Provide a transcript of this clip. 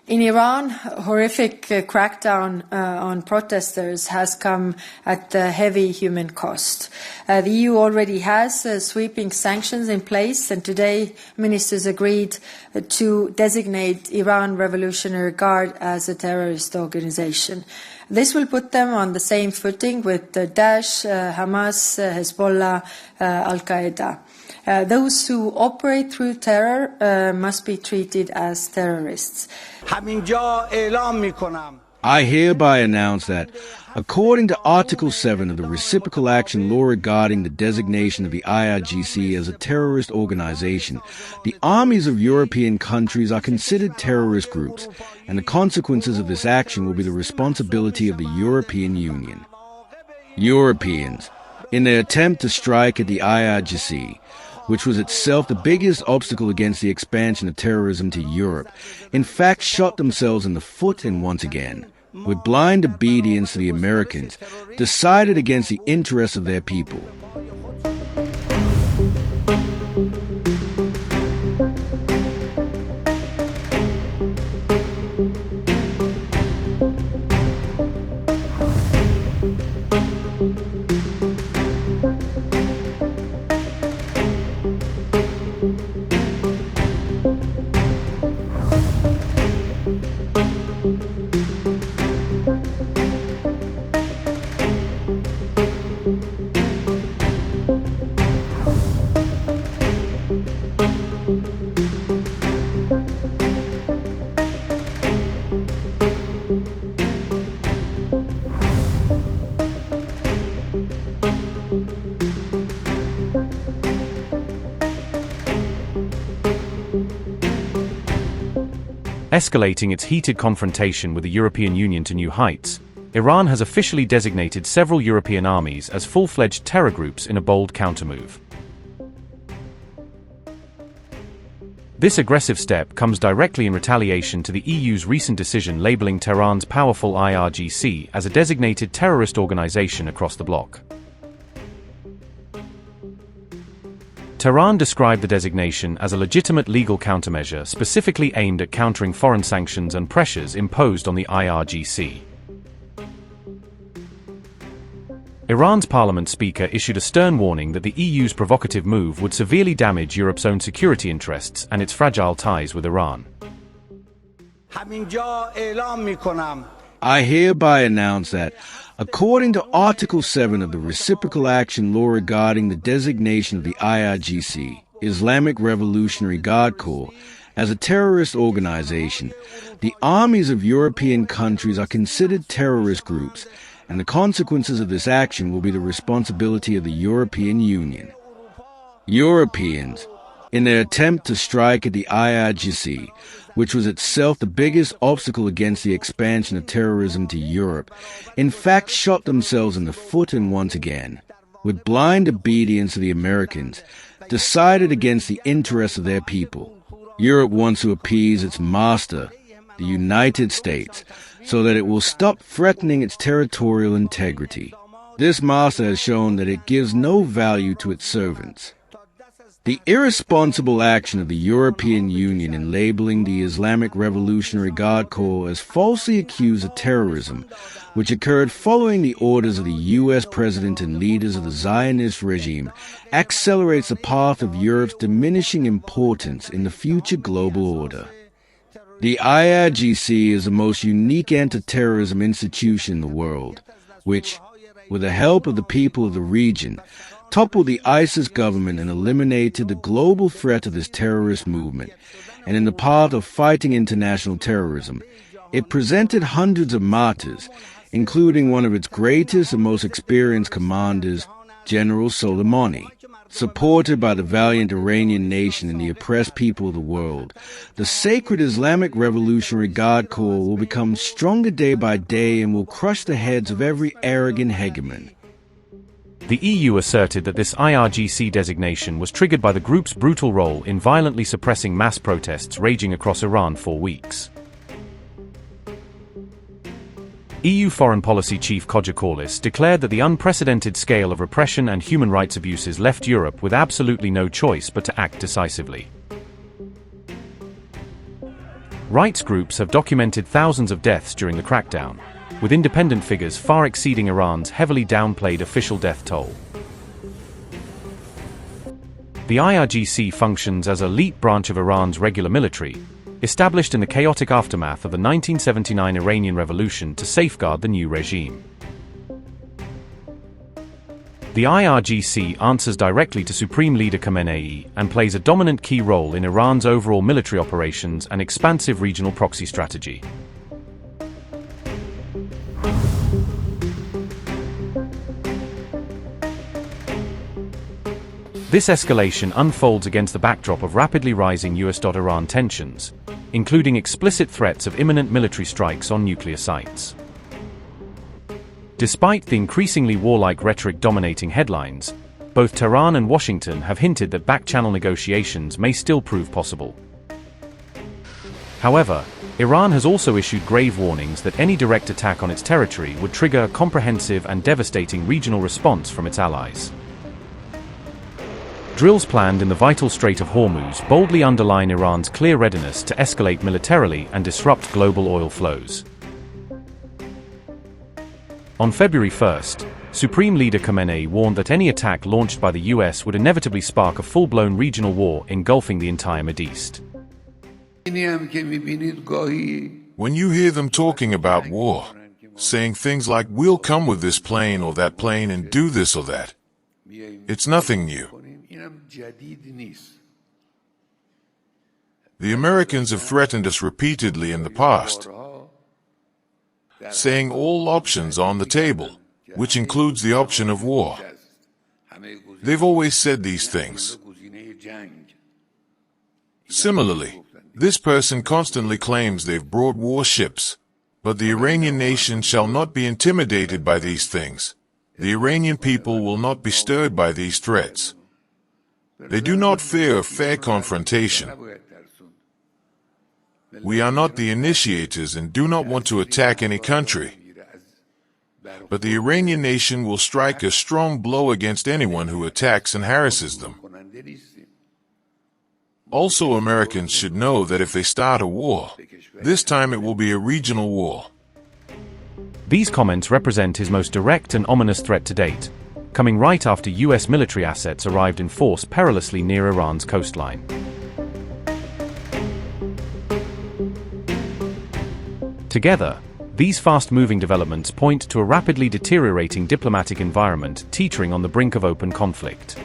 In Iran, horrific crackdown on protesters has come at a heavy human cost. The EU already has sweeping sanctions in place, and today ministers agreed to designate Iran Revolutionary Guard as a terrorist organization. This will put them on the same footing with Daesh, Hamas, Hezbollah, Al-Qaeda. Those who operate through terror must be treated as terrorists. I hereby announce that, according to Article 7 of the Reciprocal Action Law regarding the designation of the IRGC as a terrorist organization, the armies of European countries are considered terrorist groups, and the consequences of this action will be the responsibility of the European Union. Europeans, in their attempt to strike at the IRGC, which was itself the biggest obstacle against the expansion of terrorism to Europe, in fact shot themselves in the foot and once again, with blind obedience to the Americans, decided against the interests of their people. Escalating its heated confrontation with the European Union to new heights, Iran has officially designated several European armies as full-fledged terror groups in a bold countermove. This aggressive step comes directly in retaliation to the EU's recent decision labeling Tehran's powerful IRGC as a designated terrorist organization across the bloc. Tehran described the designation as a legitimate legal countermeasure specifically aimed at countering foreign sanctions and pressures imposed on the IRGC. Iran's parliament speaker issued a stern warning that the EU's provocative move would severely damage Europe's own security interests and its fragile ties with Iran. I hereby announce that, according to Article 7 of the Reciprocal Action Law regarding the designation of the IRGC, Islamic Revolutionary Guard Corps, as a terrorist organization, the armies of European countries are considered terrorist groups, and the consequences of this action will be the responsibility of the European Union. Europeans, in their attempt to strike at the IRGC, which was itself the biggest obstacle against the expansion of terrorism to Europe, in fact shot themselves in the foot and once again, with blind obedience to the Americans, decided against the interests of their people. Europe wants to appease its master, the United States, so that it will stop threatening its territorial integrity. This master has shown that it gives no value to its servants. The irresponsible action of the European Union in labeling the Islamic Revolutionary Guard Corps as falsely accused of terrorism, which occurred following the orders of the U.S. President and leaders of the Zionist regime, accelerates the path of Europe's diminishing importance in the future global order. The IRGC is the most unique anti-terrorism institution in the world, which, with the help of the people of the region, toppled the ISIS government and eliminated the global threat of this terrorist movement. And in the path of fighting international terrorism, it presented hundreds of martyrs, including one of its greatest and most experienced commanders, General Soleimani. Supported by the valiant Iranian nation and the oppressed people of the world, the sacred Islamic Revolutionary Guard Corps will become stronger day by day and will crush the heads of every arrogant hegemon. The EU asserted that this IRGC designation was triggered by the group's brutal role in violently suppressing mass protests raging across Iran for weeks. EU Foreign Policy Chief Koja Corliss declared that the unprecedented scale of repression and human rights abuses left Europe with absolutely no choice but to act decisively. Rights groups have documented thousands of deaths during the crackdown, with independent figures far exceeding Iran's heavily downplayed official death toll. The IRGC functions as an elite branch of Iran's regular military, established in the chaotic aftermath of the 1979 Iranian Revolution to safeguard the new regime. The IRGC answers directly to Supreme Leader Khamenei and plays a dominant key role in Iran's overall military operations and expansive regional proxy strategy. This escalation unfolds against the backdrop of rapidly rising US-Iran tensions, including explicit threats of imminent military strikes on nuclear sites. Despite the increasingly warlike rhetoric dominating headlines, both Tehran and Washington have hinted that back-channel negotiations may still prove possible. However, Iran has also issued grave warnings that any direct attack on its territory would trigger a comprehensive and devastating regional response from its allies. Drills planned in the vital Strait of Hormuz boldly underline Iran's clear readiness to escalate militarily and disrupt global oil flows. On February 1st, Supreme Leader Khamenei warned that any attack launched by the US would inevitably spark a full-blown regional war engulfing the entire Mideast. When you hear them talking about war, saying things like, "We'll come with this plane or that plane and do this or that," it's nothing new. The Americans have threatened us repeatedly in the past, saying all options on the table, which includes the option of war. They've always said these things. Similarly, this person constantly claims they've brought warships, but the Iranian nation shall not be intimidated by these things. The Iranian people will not be stirred by these threats. They do not fear a fair confrontation. We are not the initiators and do not want to attack any country. But the Iranian nation will strike a strong blow against anyone who attacks and harasses them. Also, Americans should know that if they start a war, this time it will be a regional war. These comments represent his most direct and ominous threat to date, coming right after US military assets arrived in force perilously near Iran's coastline. Together, these fast-moving developments point to a rapidly deteriorating diplomatic environment teetering on the brink of open conflict.